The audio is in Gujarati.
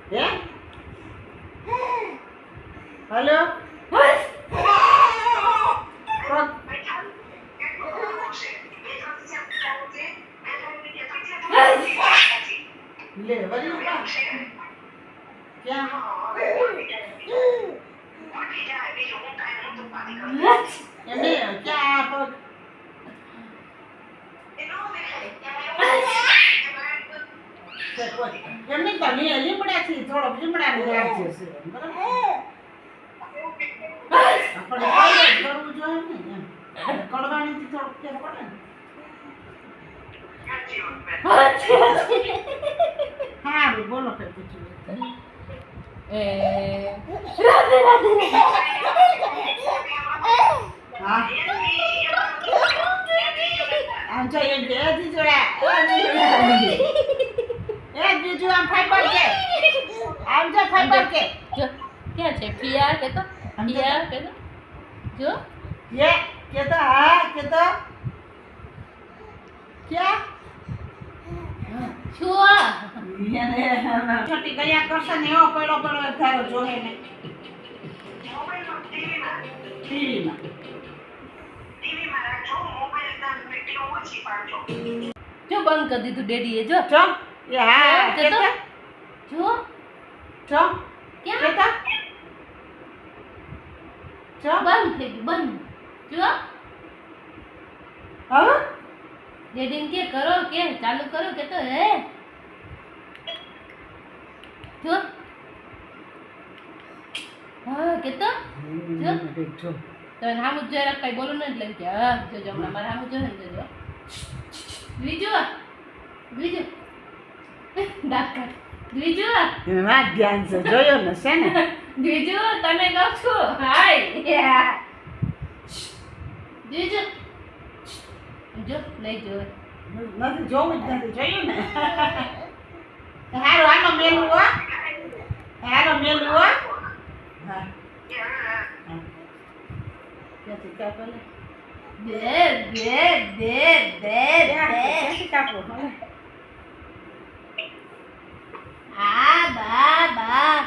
હે હલો લે વળી ક્યાં એમને ક્યાં પગ એમને તમે લીમડાથી થોડો લીમડાની રાખજો છે બરાબર આપણે કરવું જોઈએ ને એમ કડવાણીથી થોડુંક ફેર પડે ને સારું બોલો કઈ પૂછ્યું રાધે રાધે હા આમ તો એમ કે જીજોડા એ બીજું આમ ફાઈબર કે આમ જો ફાઈબર કે જો ક્યાં છે પિયા કે તો પિયા કે તો જો ये के तो हाँ के तो क्या છુઆ छोटी गया करसे ने ओ पड़ो पड़ो थारो जो है ने टीवी में રાખજો મોબાઈલ ના વિડિયો ઓછી પાડજો જો બંધ કરી દીધું ડેડીએ જો જો ये हाँ के तो જો जो ક્યાં के तो जो બંધ થઈ ગયું બંધ જો हाँ ડેડીને કે કરો કે ચાલુ કરો કે તો હે જો હા કે તો જો जो તમે હામુ જરા કઈ બોલો ને એટલે કે હા જોજો હમણાં મારા હામુ જોજો ને જોજો બીજું બીજું દાંત કાઢ બીજું એમાં ધ્યાન છે જોયો ને છે ને બીજું તમે કહો છો હાય બીજું જો નહીં જોવે નથી જોવું જ નથી જોયું ને હારું આનો મેલું હો હારો મેલું હો હા ક્યાંથી કાપો ને દે દે દે દે ક્યાંથી કાપો આ બા બા